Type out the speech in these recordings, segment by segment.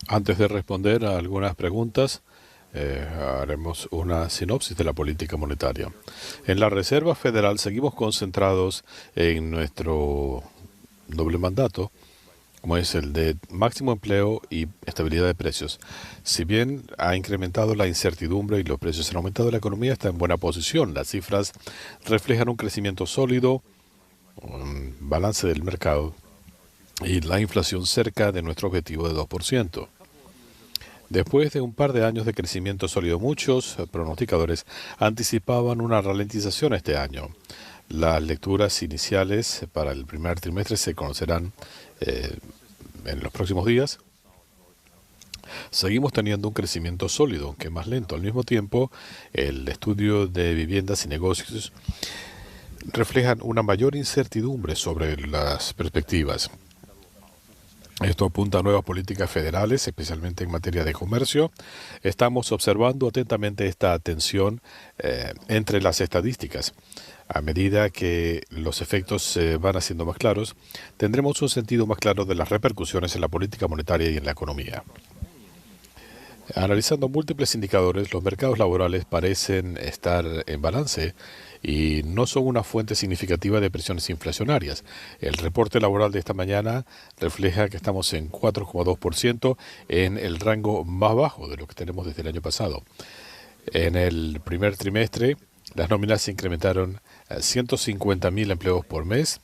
Antes de responder a algunas preguntas, haremos una sinopsis de la política monetaria. En la Reserva Federal seguimos concentrados en nuestro doble mandato, como es el de máximo empleo y estabilidad de precios. Si bien ha incrementado la incertidumbre y los precios han aumentado, la economía está en buena posición. Las cifras reflejan un crecimiento sólido, un balance del mercado y la inflación cerca de nuestro objetivo de 2%. Después de un par de años de crecimiento sólido, muchos pronosticadores anticipaban una ralentización este año. Las lecturas iniciales para el primer trimestre se conocerán eh, en los próximos días. Seguimos teniendo un crecimiento sólido, aunque más lento. Al mismo tiempo, el estudio de viviendas y negocios reflejan una mayor incertidumbre sobre las perspectivas. Esto apunta a nuevas políticas federales, especialmente en materia de comercio. Estamos observando atentamente esta tensión entre las estadísticas. A medida que los efectos se van haciendo más claros, tendremos un sentido más claro de las repercusiones en la política monetaria y en la economía. Analizando múltiples indicadores, los mercados laborales parecen estar en balance y no son una fuente significativa de presiones inflacionarias. El reporte laboral de esta mañana refleja que estamos en 4,2% en el rango más bajo de lo que tenemos desde el año pasado. En el primer trimestre, las nóminas se incrementaron a 150.000 empleos por mes,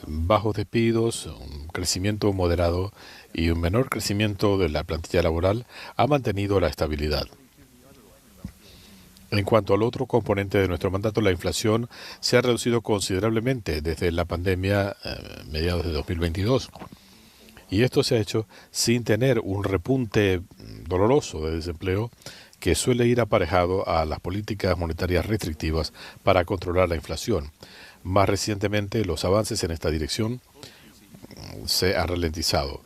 bajos despidos, un crecimiento moderado y un menor crecimiento de la plantilla laboral ha mantenido la estabilidad. En cuanto al otro componente de nuestro mandato, la inflación se ha reducido considerablemente desde la pandemia mediados de 2022. Y esto se ha hecho sin tener un repunte doloroso de desempleo que suele ir aparejado a las políticas monetarias restrictivas para controlar la inflación. Más recientemente, los avances en esta dirección se han ralentizado.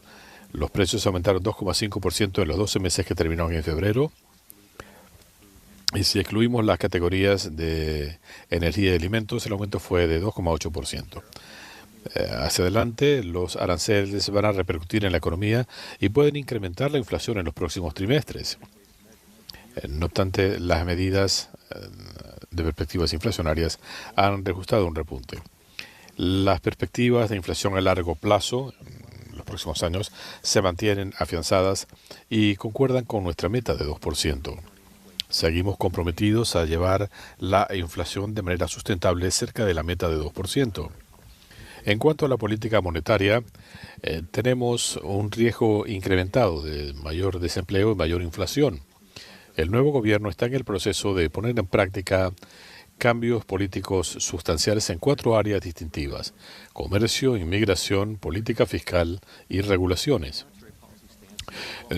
Los precios aumentaron 2,5% en los 12 meses que terminaron en febrero. Y si excluimos las categorías de energía y alimentos, el aumento fue de 2,8%. Hacia adelante, los aranceles van a repercutir en la economía y pueden incrementar la inflación en los próximos trimestres. No obstante, las medidas de perspectivas inflacionarias han reajustado un repunte. Las perspectivas de inflación a largo plazo, en los próximos años, se mantienen afianzadas y concuerdan con nuestra meta de 2%. Seguimos comprometidos a llevar la inflación de manera sustentable cerca de la meta de 2%. En cuanto a la política monetaria, tenemos un riesgo incrementado de mayor desempleo y mayor inflación. El nuevo gobierno está en el proceso de poner en práctica cambios políticos sustanciales en 4 áreas distintivas: comercio, inmigración, política fiscal y regulaciones.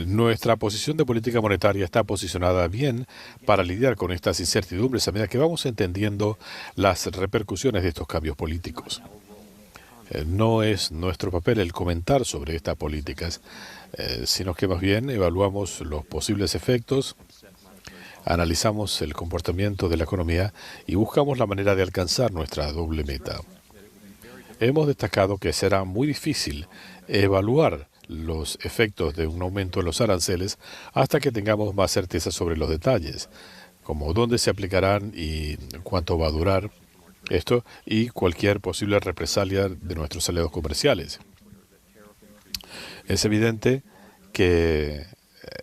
Nuestra posición de política monetaria está posicionada bien para lidiar con estas incertidumbres a medida que vamos entendiendo las repercusiones de estos cambios políticos. No es nuestro papel el comentar sobre estas políticas, sino que más bien evaluamos los posibles efectos, analizamos el comportamiento de la economía y buscamos la manera de alcanzar nuestra doble meta. Hemos destacado que será muy difícil evaluar los efectos de un aumento en los aranceles hasta que tengamos más certeza sobre los detalles, como dónde se aplicarán y cuánto va a durar esto y cualquier posible represalia de nuestros aliados comerciales. Es evidente que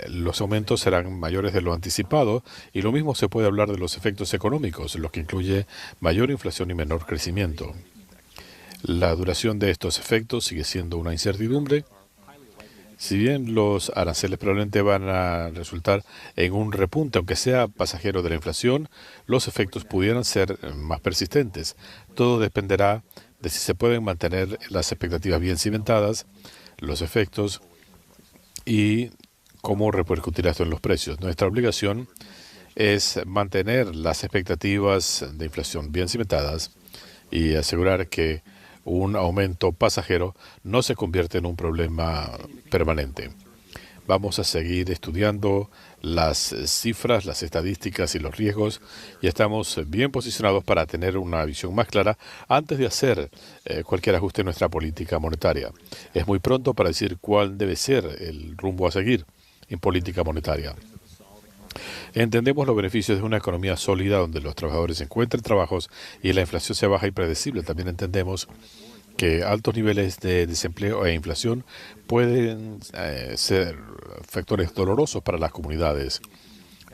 los aumentos serán mayores de lo anticipado y lo mismo se puede hablar de los efectos económicos, lo que incluye mayor inflación y menor crecimiento. La duración de estos efectos sigue siendo una incertidumbre. Si bien los aranceles probablemente van a resultar en un repunte, aunque sea pasajero de la inflación, los efectos pudieran ser más persistentes. Todo dependerá de si se pueden mantener las expectativas bien cimentadas, los efectos y cómo repercutirá esto en los precios. Nuestra obligación es mantener las expectativas de inflación bien cimentadas y asegurar que un aumento pasajero no se convierte en un problema permanente. Vamos a seguir estudiando las cifras, las estadísticas y los riesgos y estamos bien posicionados para tener una visión más clara antes de hacer cualquier ajuste en nuestra política monetaria. Es muy pronto para decir cuál debe ser el rumbo a seguir en política monetaria. Entendemos los beneficios de una economía sólida donde los trabajadores encuentren trabajos y la inflación sea baja y predecible. También entendemos que altos niveles de desempleo e inflación pueden ser factores dolorosos para las comunidades.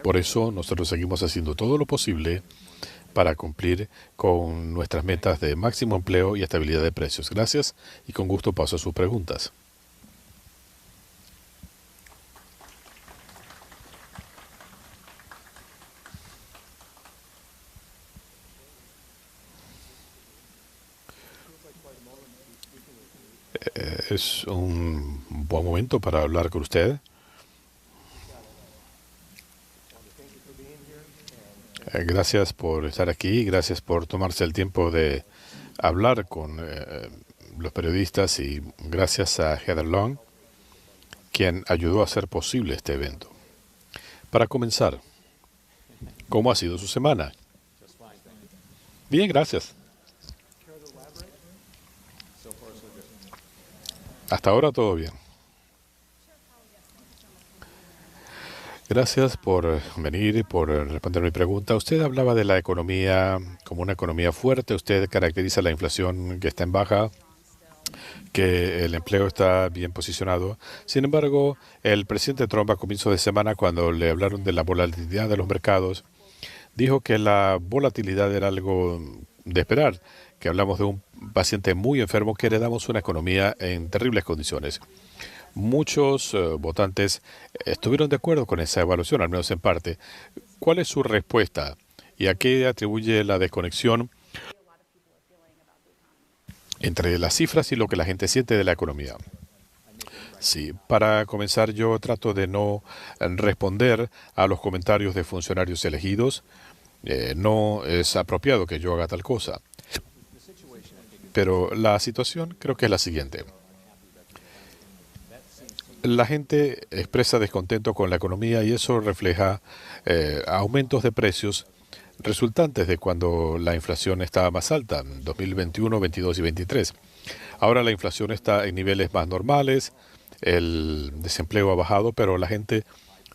Por eso nosotros seguimos haciendo todo lo posible para cumplir con nuestras metas de máximo empleo y estabilidad de precios. Gracias y con gusto paso a sus preguntas. Es un buen momento para hablar con usted. Gracias por estar aquí, gracias por tomarse el tiempo de hablar con los periodistas y gracias a Heather Long, quien ayudó a hacer posible este evento. Para comenzar, ¿cómo ha sido su semana? Bien, gracias. Hasta ahora todo bien. Gracias por venir y por responder mi pregunta. Usted hablaba de la economía como una economía fuerte. Usted caracteriza la inflación que está en baja, que el empleo está bien posicionado. Sin embargo, el presidente Trump a comienzo de semana, cuando le hablaron de la volatilidad de los mercados, dijo que la volatilidad era algo de esperar, que hablamos de un paciente muy enfermo, que heredamos una economía en terribles condiciones. Muchos votantes estuvieron de acuerdo con esa evaluación, al menos en parte. ¿Cuál es su respuesta y a qué atribuye la desconexión entre las cifras y lo que la gente siente de la economía? Sí, para comenzar yo trato de no responder a los comentarios de funcionarios elegidos. No es apropiado que yo haga tal cosa. Pero la situación creo que es la siguiente. La gente expresa descontento con la economía y eso refleja aumentos de precios resultantes de cuando la inflación estaba más alta, en 2021, 22 y 23. Ahora la inflación está en niveles más normales, el desempleo ha bajado, pero la gente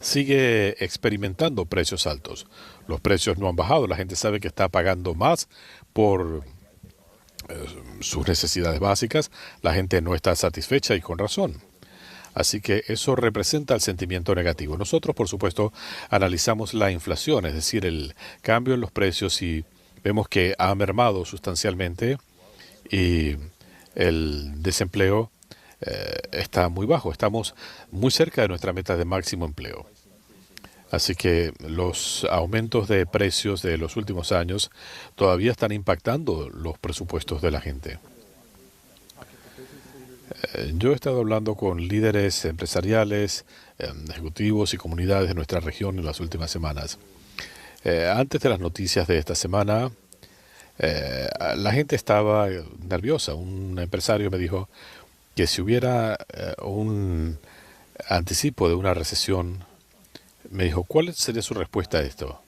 sigue experimentando precios altos. Los precios no han bajado, la gente sabe que está pagando más por sus necesidades básicas, la gente no está satisfecha y con razón. Así que eso representa el sentimiento negativo. Nosotros, por supuesto, analizamos la inflación, es decir, el cambio en los precios y vemos que ha mermado sustancialmente y el desempleo está muy bajo. Estamos muy cerca de nuestra meta de máximo empleo. Así que los aumentos de precios de los últimos años todavía están impactando los presupuestos de la gente. Yo he estado hablando con líderes empresariales, ejecutivos y comunidades de nuestra región en las últimas semanas. Antes de las noticias de esta semana, la gente estaba nerviosa. Un empresario me dijo que si hubiera un anticipo de una recesión, me dijo, ¿cuál sería su respuesta a esto?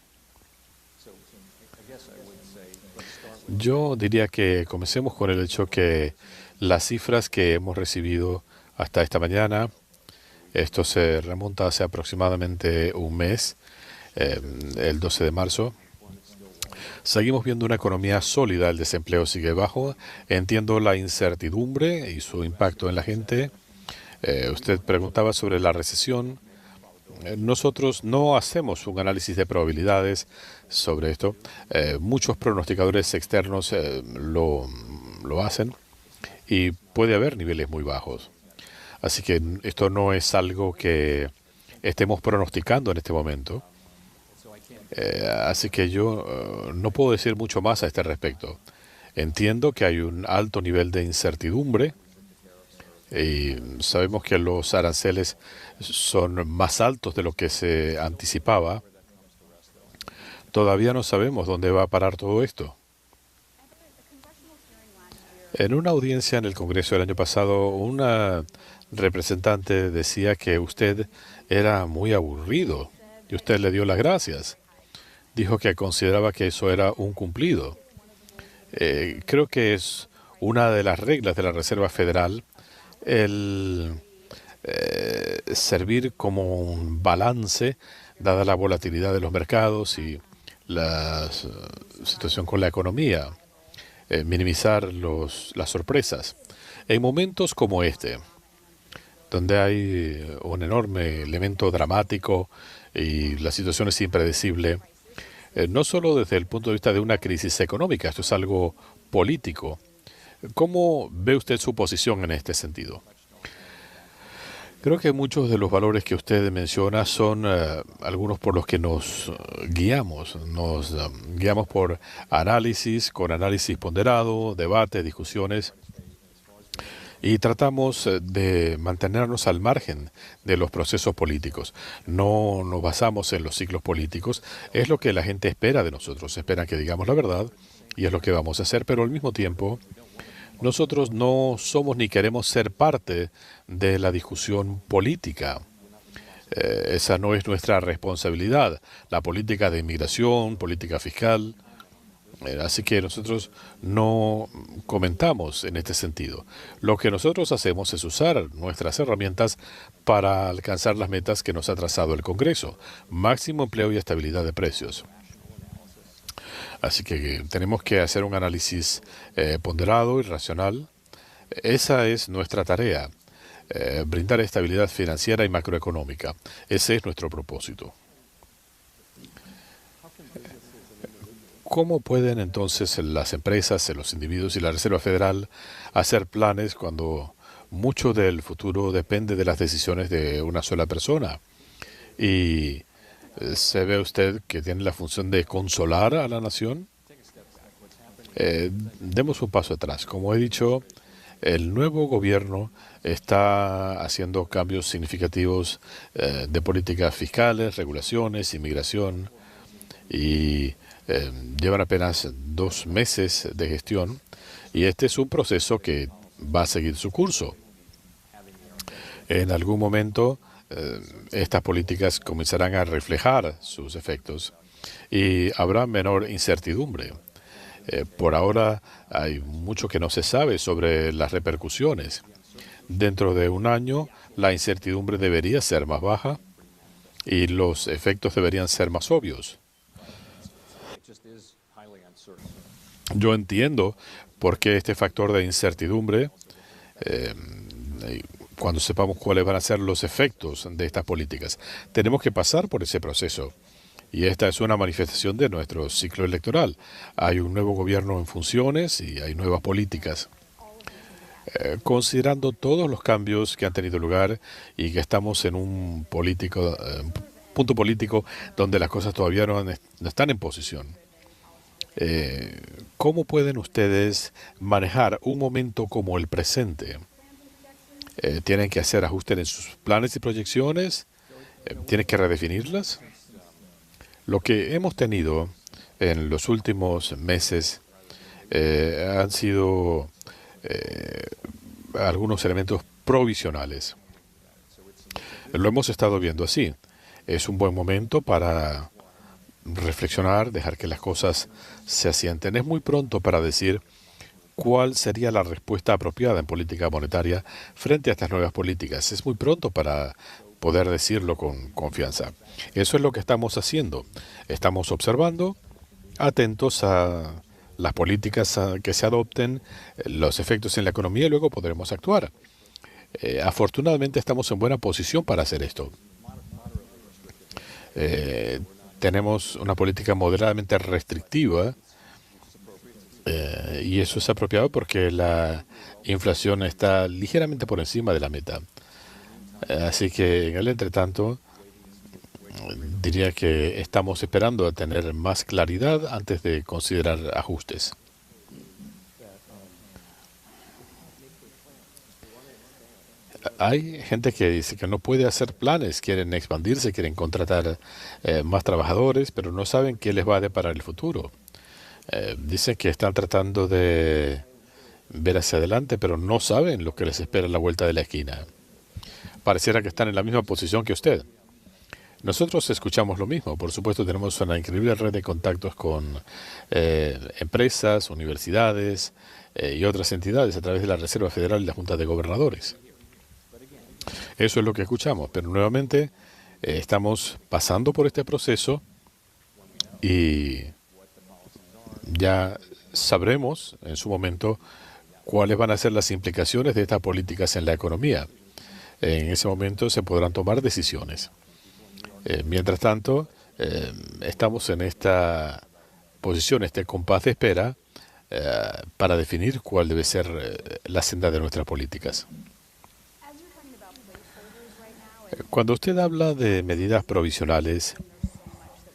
Yo diría que comencemos con el hecho que las cifras que hemos recibido hasta esta mañana, esto se remonta hace aproximadamente un mes, el 12 de marzo, seguimos viendo una economía sólida, el desempleo sigue bajo, entiendo la incertidumbre y su impacto en la gente. Usted preguntaba sobre la recesión. Nosotros no hacemos un análisis de probabilidades sobre esto. Muchos pronosticadores externos lo hacen y puede haber niveles muy bajos. Así que esto no es algo que estemos pronosticando en este momento. Así que yo no puedo decir mucho más a este respecto. Entiendo que hay un alto nivel de incertidumbre y sabemos que los aranceles son más altos de lo que se anticipaba. Todavía no sabemos dónde va a parar todo esto. En una audiencia en el Congreso el año pasado, una representante decía que usted era muy aburrido y usted le dio las gracias. Dijo que consideraba que eso era un cumplido. Creo que es una de las reglas de la Reserva Federal el servir como un balance, dada la volatilidad de los mercados y la situación con la economía, minimizar las sorpresas. En momentos como este, donde hay un enorme elemento dramático y la situación es impredecible, no solo desde el punto de vista de una crisis económica, esto es algo político. ¿Cómo ve usted su posición en este sentido? Creo que muchos de los valores que usted menciona son algunos por los que nos guiamos. Nos guiamos por análisis, con análisis ponderado, debate, discusiones, y tratamos de mantenernos al margen de los procesos políticos. No nos basamos en los ciclos políticos. Es lo que la gente espera de nosotros. Esperan que digamos la verdad y es lo que vamos a hacer, pero al mismo tiempo nosotros no somos ni queremos ser parte de la discusión política. Esa no es nuestra responsabilidad. La política de inmigración, política fiscal. Así que nosotros no comentamos en este sentido. Lo que nosotros hacemos es usar nuestras herramientas para alcanzar las metas que nos ha trazado el Congreso. Máximo empleo y estabilidad de precios. Así que tenemos que hacer un análisis ponderado y racional. Esa es nuestra tarea, brindar estabilidad financiera y macroeconómica. Ese es nuestro propósito. ¿Cómo pueden entonces las empresas, los individuos y la Reserva Federal hacer planes cuando mucho del futuro depende de las decisiones de una sola persona? Y ¿se ve usted que tiene la función de consolar a la nación? Demos un paso atrás. Como he dicho, el nuevo gobierno está haciendo cambios significativos de políticas fiscales, regulaciones, inmigración, y llevan apenas 2 meses de gestión, y este es un proceso que va a seguir su curso. En algún momento, estas políticas comenzarán a reflejar sus efectos y habrá menor incertidumbre. Por ahora hay mucho que no se sabe sobre las repercusiones. Dentro de un año, la incertidumbre debería ser más baja y los efectos deberían ser más obvios. Yo entiendo por qué este factor de incertidumbre, cuando sepamos cuáles van a ser los efectos de estas políticas. Tenemos que pasar por ese proceso. Y esta es una manifestación de nuestro ciclo electoral. Hay un nuevo gobierno en funciones y hay nuevas políticas. Considerando todos los cambios que han tenido lugar y que estamos en un punto político donde las cosas todavía no están en posición. ¿Cómo pueden ustedes manejar un momento como el presente? ¿Tienen que hacer ajustes en sus planes y proyecciones? ¿Tienen que redefinirlas? Lo que hemos tenido en los últimos meses han sido algunos elementos provisionales. Lo hemos estado viendo así. Es un buen momento para reflexionar, dejar que las cosas se asienten. Es muy pronto para decir cuál sería la respuesta apropiada en política monetaria frente a estas nuevas políticas. Es muy pronto para poder decirlo con confianza. Eso es lo que estamos haciendo. Estamos observando, atentos a las políticas que se adopten, los efectos en la economía, y luego podremos actuar. Afortunadamente estamos en buena posición para hacer esto. Tenemos una política moderadamente restrictiva y eso es apropiado porque la inflación está ligeramente por encima de la meta. Así que en el entretanto, diría que estamos esperando a tener más claridad antes de considerar ajustes. Hay gente que dice que no puede hacer planes, quieren expandirse, quieren contratar más trabajadores, pero no saben qué les va a deparar el futuro. Dicen que están tratando de ver hacia adelante, pero no saben lo que les espera a la vuelta de la esquina. Pareciera que están en la misma posición que usted. Nosotros escuchamos lo mismo. Por supuesto, tenemos una increíble red de contactos con empresas, universidades y otras entidades a través de la Reserva Federal y la Junta de Gobernadores. Eso es lo que escuchamos. Pero nuevamente estamos pasando por este proceso y ya sabremos en su momento cuáles van a ser las implicaciones de estas políticas en la economía. En ese momento se podrán tomar decisiones. Mientras tanto, estamos en esta posición, este compás de espera, para definir cuál debe ser la senda de nuestras políticas. Cuando usted habla de medidas provisionales,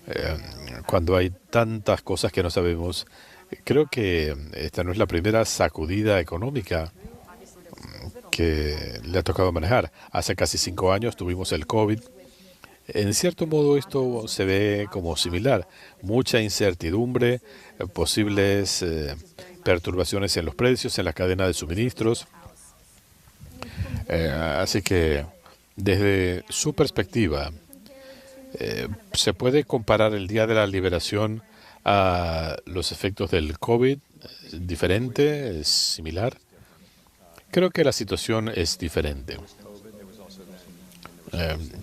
eh, cuando hay tantas cosas que no sabemos, creo que esta no es la primera sacudida económica que le ha tocado manejar. Hace casi 5 años tuvimos el COVID. En cierto modo esto se ve como similar. Mucha incertidumbre, posibles perturbaciones en los precios, en la cadena de suministros. Así que desde su perspectiva, ¿se puede comparar el día de la liberación a los efectos del COVID? ¿Diferente? ¿Es similar? Creo que la situación es diferente.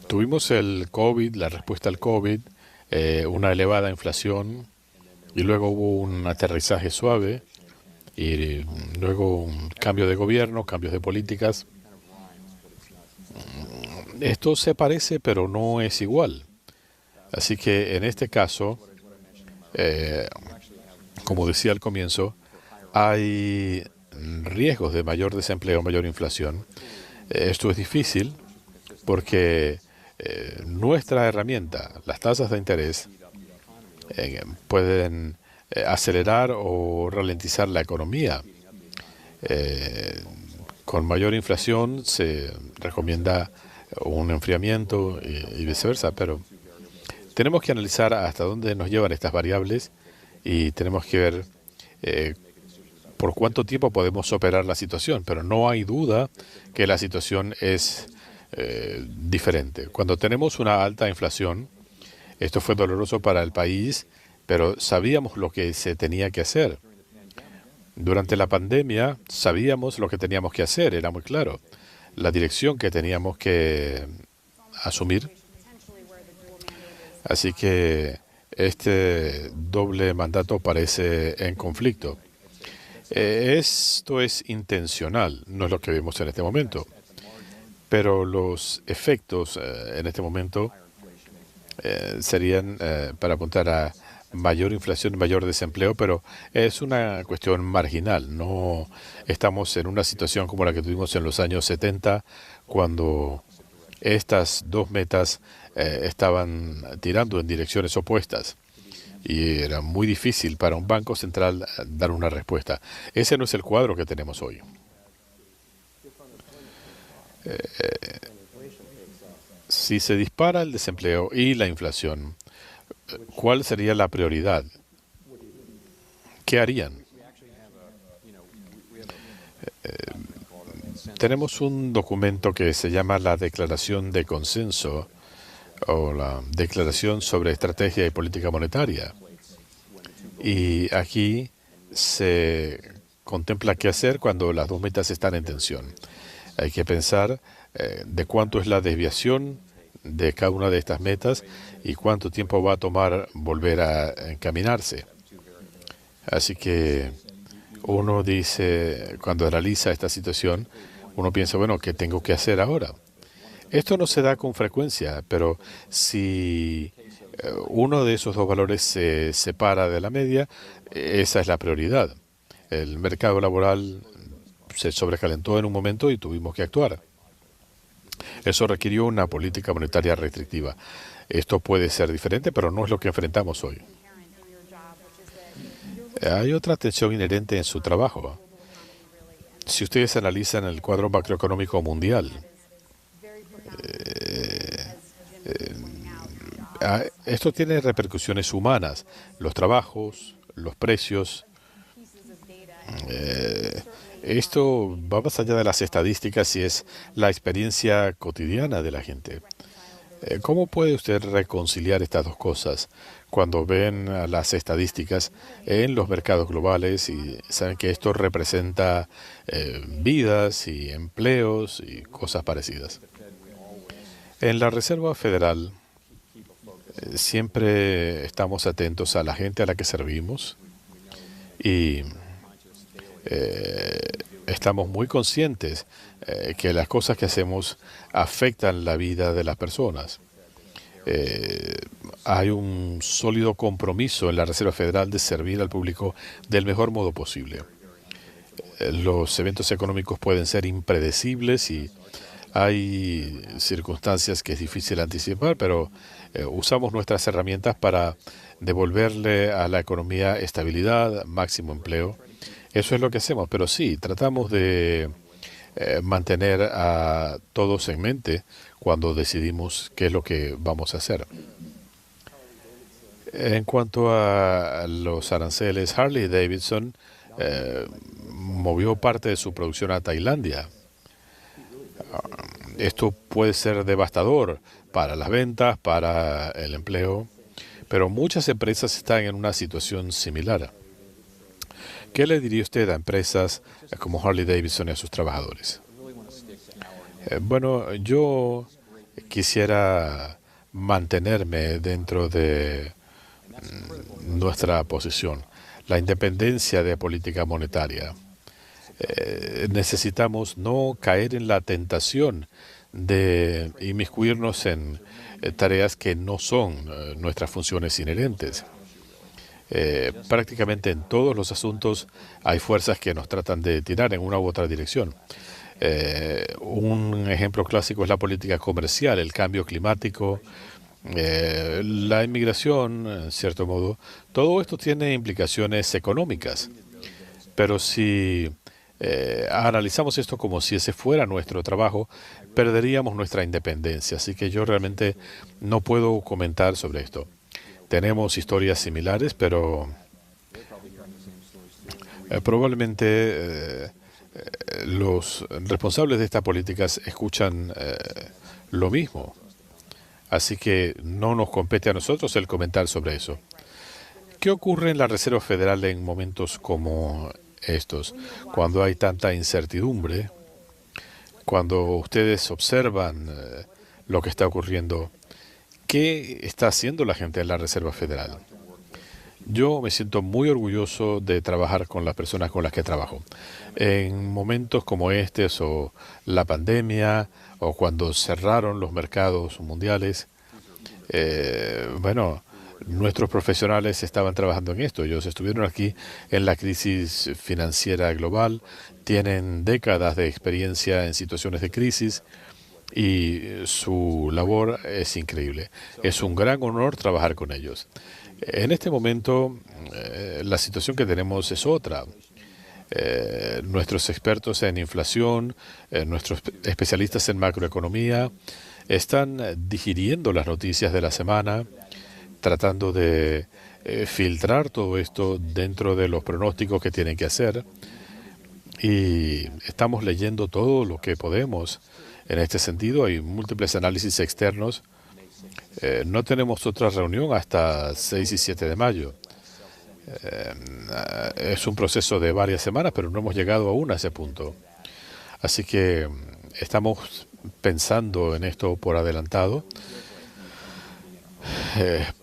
Tuvimos el COVID, la respuesta al COVID, una elevada inflación y luego hubo un aterrizaje suave y luego un cambio de gobierno, cambios de políticas. Esto se parece, pero no es igual. Así que en este caso, como decía al comienzo, hay riesgos de mayor desempleo, mayor inflación. Esto es difícil porque nuestra herramienta, las tasas de interés, pueden acelerar o ralentizar la economía. Con mayor inflación se recomienda un enfriamiento y viceversa, pero tenemos que analizar hasta dónde nos llevan estas variables y tenemos que ver por cuánto tiempo podemos operar la situación, pero no hay duda que la situación es diferente. Cuando tenemos una alta inflación, esto fue doloroso para el país, pero sabíamos lo que se tenía que hacer. Durante la pandemia sabíamos lo que teníamos que hacer, era muy claro, la dirección que teníamos que asumir. Así que este doble mandato parece en conflicto. Esto es intencional, no es lo que vemos en este momento, pero los efectos en este momento serían para apuntar a mayor inflación, mayor desempleo, pero es una cuestión marginal. No estamos en una situación como la que tuvimos en los años 70, cuando estas dos metas estaban tirando en direcciones opuestas y era muy difícil para un banco central dar una respuesta. Ese no es el cuadro que tenemos hoy. Si se dispara el desempleo y la inflación, ¿cuál sería la prioridad? ¿Qué harían? Tenemos un documento que se llama la Declaración de Consenso o la Declaración sobre Estrategia y Política Monetaria. Y aquí se contempla qué hacer cuando las dos metas están en tensión. Hay que pensar de cuánto es la desviación de cada una de estas metas y cuánto tiempo va a tomar volver a encaminarse. Así que uno dice, cuando analiza esta situación, uno piensa, bueno, ¿qué tengo que hacer ahora? Esto no se da con frecuencia, pero si uno de esos dos valores se separa de la media, esa es la prioridad. El mercado laboral se sobrecalentó en un momento y tuvimos que actuar. Eso requirió una política monetaria restrictiva. Esto puede ser diferente, pero no es lo que enfrentamos hoy. Hay otra tensión inherente en su trabajo. Si ustedes analizan el cuadro macroeconómico mundial, esto tiene repercusiones humanas. Los trabajos, los precios, Esto va más allá de las estadísticas y es la experiencia cotidiana de la gente. ¿Cómo puede usted reconciliar estas dos cosas cuando ven las estadísticas en los mercados globales y saben que esto representa vidas y empleos y cosas parecidas? En la Reserva Federal siempre estamos atentos a la gente a la que servimos y estamos muy conscientes que las cosas que hacemos afectan la vida de las personas. Eh, Hay un sólido compromiso en la Reserva Federal de servir al público del mejor modo posible. Los eventos económicos pueden ser impredecibles y hay circunstancias que es difícil anticipar, pero usamos nuestras herramientas para devolverle a la economía estabilidad, máximo empleo. Eso es lo que hacemos, pero sí, tratamos de mantener a todos en mente cuando decidimos qué es lo que vamos a hacer. En cuanto a los aranceles, Harley Davidson eh, movió parte de su producción a Tailandia. Esto puede ser devastador para las ventas, para el empleo, pero muchas empresas están en una situación similar. ¿Qué le diría usted a empresas como Harley Davidson y a sus trabajadores? Bueno, yo quisiera mantenerme dentro de nuestra posición, la independencia de política monetaria. Necesitamos no caer en la tentación de inmiscuirnos en tareas que no son nuestras funciones inherentes. Prácticamente en todos los asuntos hay fuerzas que nos tratan de tirar en una u otra dirección. Un ejemplo clásico es la política comercial, el cambio climático, la inmigración, en cierto modo. Todo esto tiene implicaciones económicas, pero si analizamos esto como si ese fuera nuestro trabajo, perderíamos nuestra independencia. Así que yo realmente no puedo comentar sobre esto. Tenemos historias similares, pero probablemente los responsables de estas políticas escuchan lo mismo. Así que no nos compete a nosotros el comentar sobre eso. ¿Qué ocurre en la Reserva Federal en momentos como estos, cuando hay tanta incertidumbre, cuando ustedes observan lo que está ocurriendo? ¿Qué está haciendo la gente en la Reserva Federal? Yo me siento muy orgulloso de trabajar con las personas con las que trabajo. En momentos como estos, o la pandemia, o cuando cerraron los mercados mundiales, bueno, nuestros profesionales estaban trabajando en esto. Ellos estuvieron aquí en la crisis financiera global, tienen décadas de experiencia en situaciones de crisis y su labor es increíble. Es un gran honor trabajar con ellos. En este momento, la situación que tenemos es otra. Nuestros expertos en inflación, nuestros especialistas en macroeconomía, están digiriendo las noticias de la semana, tratando de filtrar todo esto dentro de los pronósticos que tienen que hacer. Y estamos leyendo todo lo que podemos. En este sentido, hay múltiples análisis externos. No tenemos otra reunión hasta 6 y 7 de mayo. Es un proceso de varias semanas, pero no hemos llegado aún a ese punto. Así que estamos pensando en esto por adelantado.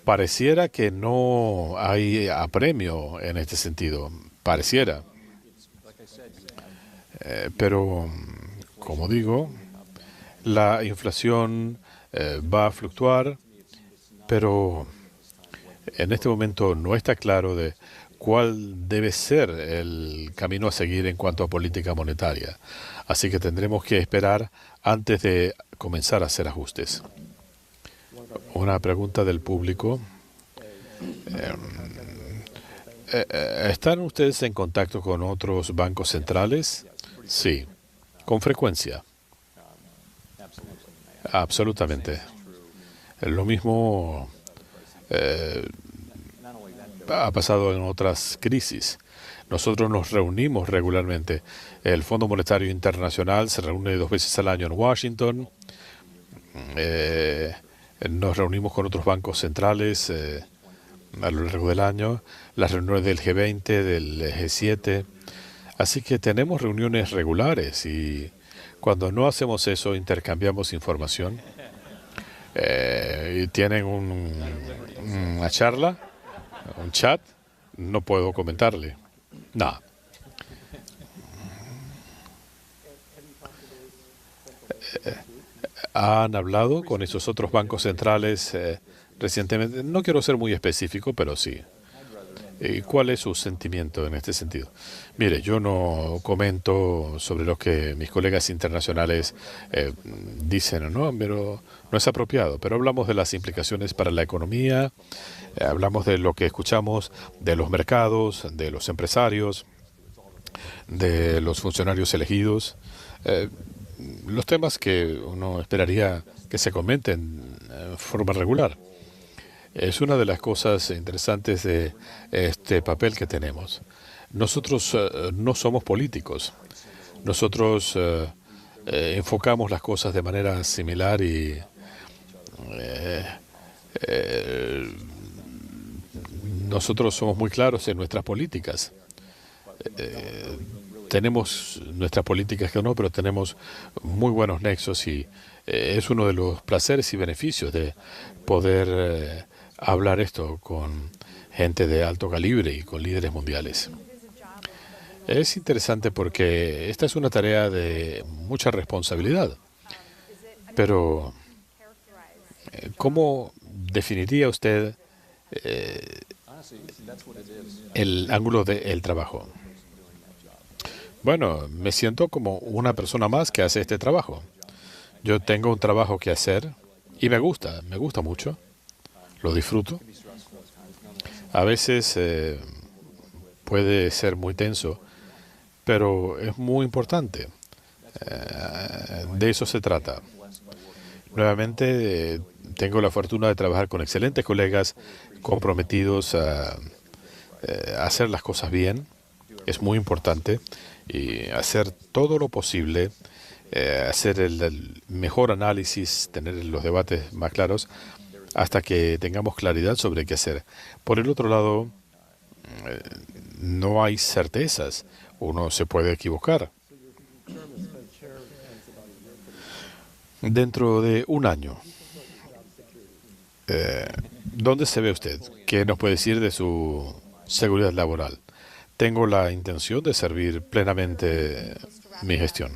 Pareciera que no hay apremio en este sentido. Pareciera. Pero, como digo, la inflación va a fluctuar, pero en este momento no está claro de cuál debe ser el camino a seguir en cuanto a política monetaria. Así que tendremos que esperar antes de comenzar a hacer ajustes. Una pregunta del público. ¿Están ustedes en contacto con otros bancos centrales? Sí, con frecuencia. Absolutamente. Lo mismo ha pasado en otras crisis. Nosotros nos reunimos regularmente. El Fondo Monetario Internacional se reúne 2 veces al año en Washington. Eh, Nos reunimos con otros bancos centrales a lo largo del año. Las reuniones del G20, del G7. Así que tenemos reuniones regulares y cuando no hacemos eso, intercambiamos información. Y tienen una charla, un chat, no puedo comentarle. Nada. ¿Han hablado con esos otros bancos centrales recientemente? No quiero ser muy específico, pero sí. ¿Y cuál es su sentimiento en este sentido? Mire, yo no comento sobre lo que mis colegas internacionales dicen, ¿no? Pero no es apropiado. Pero hablamos de las implicaciones para la economía, hablamos de lo que escuchamos de los mercados, de los empresarios, de los funcionarios elegidos, eh, los temas que uno esperaría que se comenten en forma regular. Es una de las cosas interesantes de este papel que tenemos. Nosotros no somos políticos. Nosotros enfocamos las cosas de manera similar y eh, nosotros somos muy claros en nuestras políticas. Tenemos nuestras políticas que no, pero tenemos muy buenos nexos y es uno de los placeres y beneficios de poder hablar esto con gente de alto calibre y con líderes mundiales. Es interesante porque esta es una tarea de mucha responsabilidad, pero ¿cómo definiría usted el ángulo del trabajo? Bueno, me siento como una persona más que hace este trabajo. Yo tengo un trabajo que hacer y me gusta mucho, lo disfruto. A veces puede ser muy tenso, pero es muy importante. De eso se trata. Nuevamente, tengo la fortuna de trabajar con excelentes colegas comprometidos a hacer las cosas bien. Es muy importante y hacer todo lo posible, hacer el mejor análisis, tener los debates más claros hasta que tengamos claridad sobre qué hacer. Por el otro lado, no hay certezas. Uno se puede equivocar. Dentro de un año, ¿dónde se ve usted? ¿Qué nos puede decir de su seguridad laboral? Tengo la intención de servir plenamente mi gestión.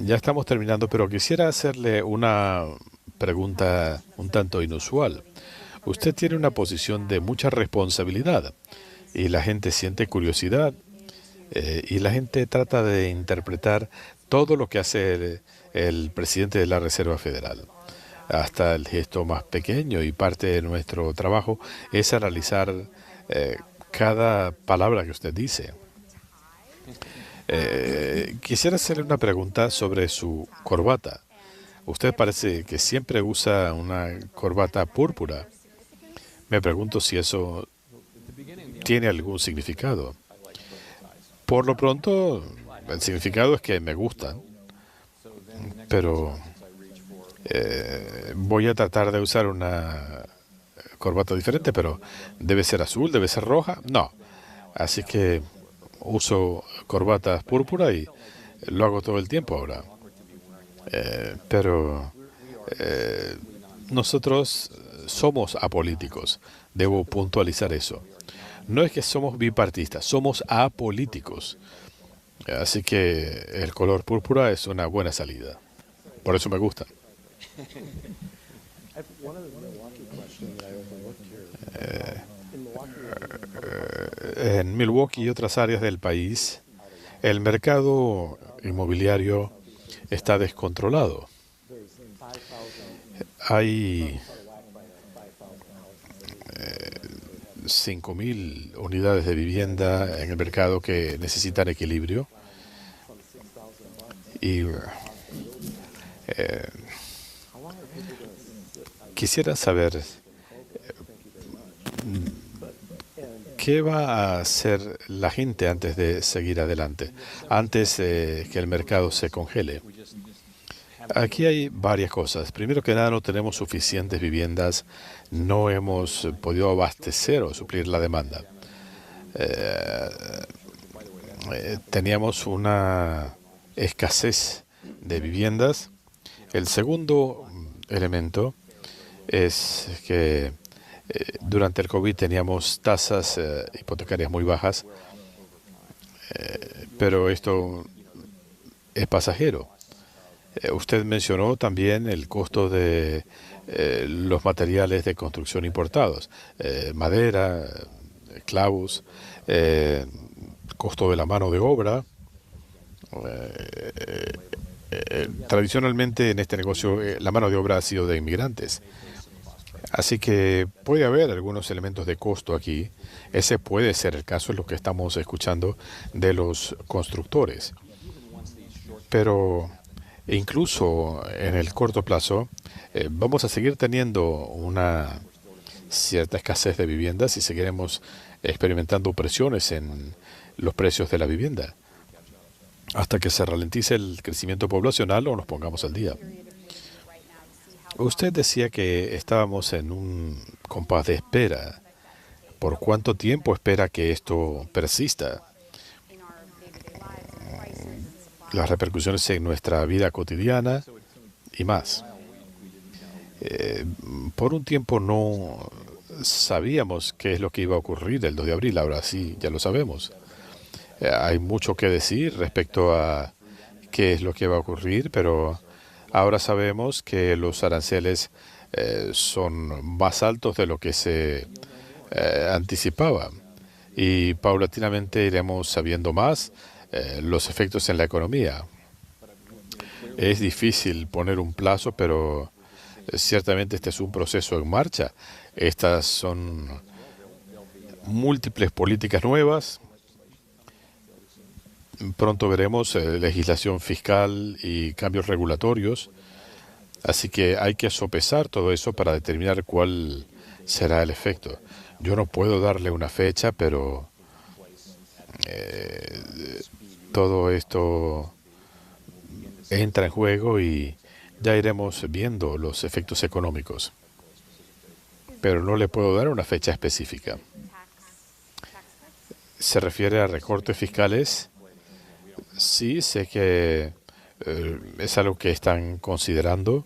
Ya estamos terminando, pero quisiera hacerle una pregunta un tanto inusual. Usted tiene una posición de mucha responsabilidad y la gente siente curiosidad y la gente trata de interpretar todo lo que hace el presidente de la Reserva Federal. Hasta el gesto más pequeño y parte de nuestro trabajo es analizar cada palabra que usted dice. Quisiera hacerle una pregunta sobre su corbata. Usted parece que siempre usa una corbata púrpura. Me pregunto si eso tiene algún significado. Por lo pronto, el significado es que me gustan, pero voy a tratar de usar una corbata diferente, pero ¿debe ser azul? ¿Debe ser roja? No. Así que uso corbatas púrpura y lo hago todo el tiempo ahora. Pero nosotros somos apolíticos. Debo puntualizar eso. No es que somos bipartistas, somos apolíticos. Así que el color púrpura es una buena salida. Por eso me gusta. En Milwaukee y otras áreas del país, el mercado inmobiliario está descontrolado. Hay 5.000 unidades de vivienda en el mercado que necesitan equilibrio. Y quisiera saber ¿Qué va a hacer la gente antes de seguir adelante? Antes que el mercado se congele. Aquí hay varias cosas. Primero que nada, no tenemos suficientes viviendas, no hemos podido abastecer o suplir la demanda. Eh, Teníamos una escasez de viviendas. El segundo elemento es que durante el COVID teníamos tasas hipotecarias muy bajas, pero esto es pasajero. Usted mencionó también el costo de los materiales de construcción importados, madera, clavos, costo de la mano de obra. Tradicionalmente en este negocio la mano de obra ha sido de inmigrantes. Así que puede haber algunos elementos de costo aquí. Ese puede ser el caso, es lo que estamos escuchando de los constructores. Pero incluso en el corto plazo, vamos a seguir teniendo una cierta escasez de viviendas y seguiremos experimentando presiones en los precios de la vivienda hasta que se ralentice el crecimiento poblacional o nos pongamos al día. Usted decía que estábamos en un compás de espera. ¿Por cuánto tiempo espera que esto persista? Las repercusiones en nuestra vida cotidiana y más. Por un tiempo no sabíamos qué es lo que iba a ocurrir el 2 de abril, ahora sí, ya lo sabemos. Hay mucho que decir respecto a qué es lo que va a ocurrir, pero ahora sabemos que los aranceles son más altos de lo que se anticipaba y paulatinamente iremos sabiendo más los efectos en la economía. Es difícil poner un plazo, pero ciertamente este es un proceso en marcha. Estas son múltiples políticas nuevas. Pronto veremos legislación fiscal y cambios regulatorios. Así que hay que sopesar todo eso para determinar cuál será el efecto. Yo no puedo darle una fecha, pero todo esto entra en juego y ya iremos viendo los efectos económicos. Pero no le puedo dar una fecha específica. ¿Se refiere a recortes fiscales? Sí, sé que es algo que están considerando.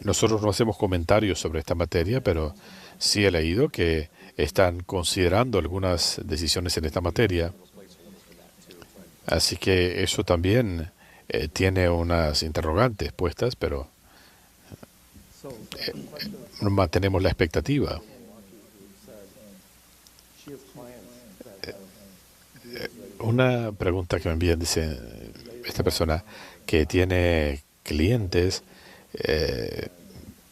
Nosotros no hacemos comentarios sobre esta materia, pero sí he leído que están considerando algunas decisiones en esta materia. Así que eso también tiene unas interrogantes puestas, pero mantenemos la expectativa. Una pregunta que me envían, dice esta persona, que tiene clientes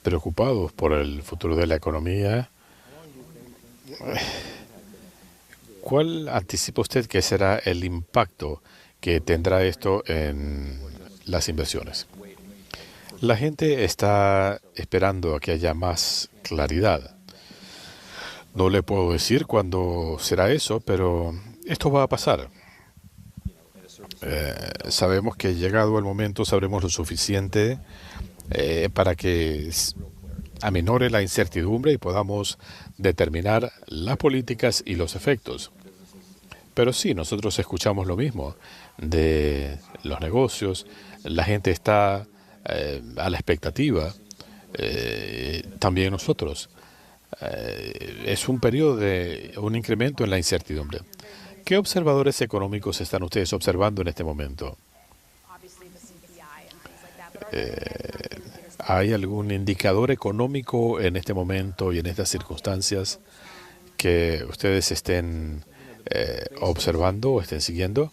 preocupados por el futuro de la economía. ¿Cuál anticipa usted que será el impacto que tendrá esto en las inversiones? La gente está esperando a que haya más claridad. No le puedo decir cuándo será eso, pero esto va a pasar. Sabemos que llegado el momento sabremos lo suficiente para que aminore la incertidumbre y podamos determinar las políticas y los efectos. Pero sí, nosotros escuchamos lo mismo de los negocios, la gente está a la expectativa, también nosotros. Es un periodo de un incremento en la incertidumbre. ¿Qué observadores económicos están ustedes observando en este momento? ¿Hay algún indicador económico en este momento y en estas circunstancias que ustedes estén observando o estén siguiendo?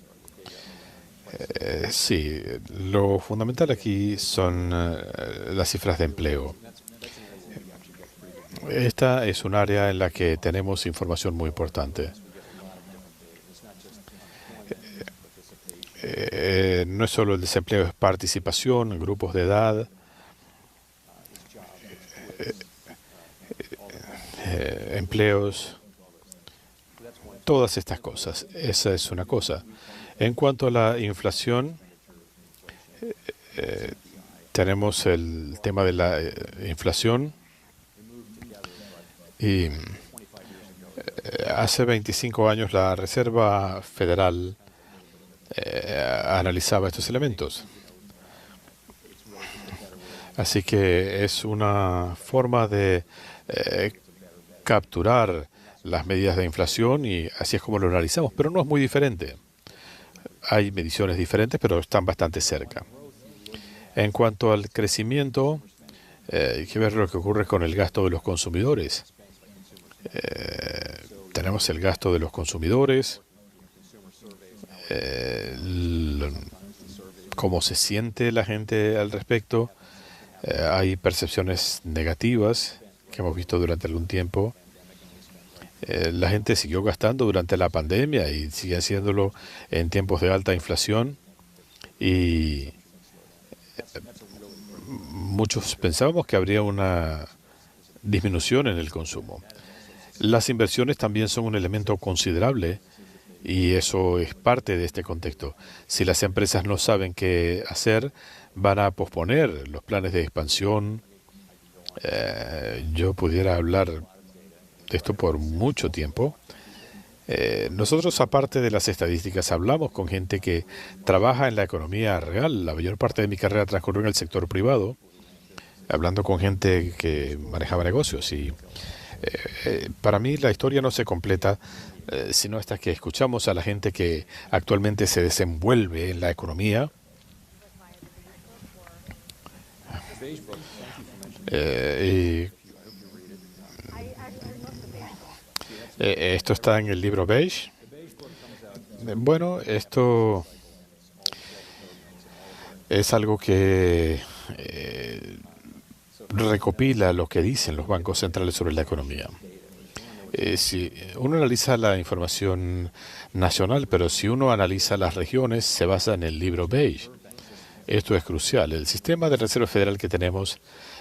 Sí, lo fundamental aquí son las cifras de empleo. Esta es un área en la que tenemos información muy importante. No es solo el desempleo, es participación, grupos de edad, empleos, todas estas cosas. Esa es una cosa. En cuanto a la inflación, tenemos el tema de la inflación y hace 25 años la Reserva Federal analizaba estos elementos. Así que es una forma de capturar las medidas de inflación y así es como lo analizamos, pero no es muy diferente. Hay mediciones diferentes, pero están bastante cerca. En cuanto al crecimiento, hay que ver lo que ocurre con el gasto de los consumidores. Tenemos el gasto de los consumidores, cómo se siente la gente al respecto. Hay percepciones negativas que hemos visto durante algún tiempo. La gente siguió gastando durante la pandemia y sigue haciéndolo en tiempos de alta inflación. Y muchos pensábamos que habría una disminución en el consumo. Las inversiones también son un elemento considerable y eso es parte de este contexto. Si las empresas no saben qué hacer, van a posponer los planes de expansión. Yo pudiera hablar de esto por mucho tiempo. Nosotros, aparte de las estadísticas, hablamos con gente que trabaja en la economía real. La mayor parte de mi carrera transcurrió en el sector privado, hablando con gente que manejaba negocios. Y para mí la historia no se completa sino hasta que escuchamos a la gente que actualmente se desenvuelve en la economía. Esto está en el libro Beige. Bueno, esto es algo que recopila lo que dicen los bancos centrales sobre la economía. Si uno analiza la información nacional, pero si uno analiza las regiones, se basa en el libro Beige. Esto es crucial. El sistema de Reserva Federal que tenemos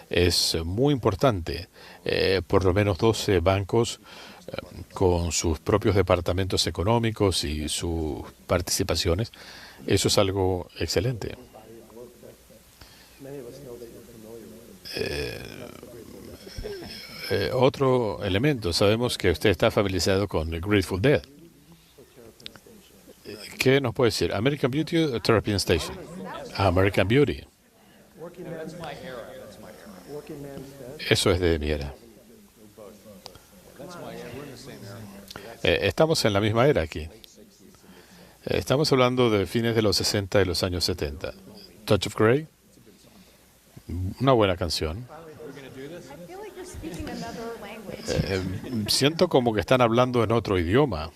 es muy importante. Por lo menos 12 bancos con sus propios departamentos económicos y sus participaciones. Eso es algo excelente. Otro elemento, sabemos que usted está familiarizado con el Grateful Dead. ¿Qué nos puede decir? American Beauty o Therapy Station? American Beauty. Eso es de mi era. Estamos en la misma era aquí. Estamos hablando de fines de los 60 y los años 70. Touch of Grey, una buena canción. Siento como que están hablando en otro idioma.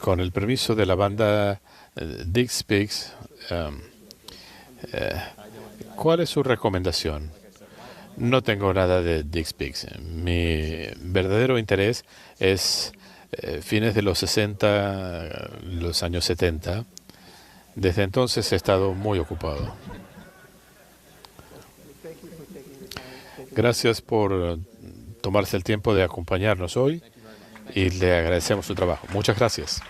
Con el permiso de la banda Dix Pigs, ¿cuál es su recomendación? No tengo nada de Dix Pigs. Mi verdadero interés es fines de los 60, los años 70. Desde entonces he estado muy ocupado. Gracias por tomarse el tiempo de acompañarnos hoy y le agradecemos su trabajo. Muchas gracias.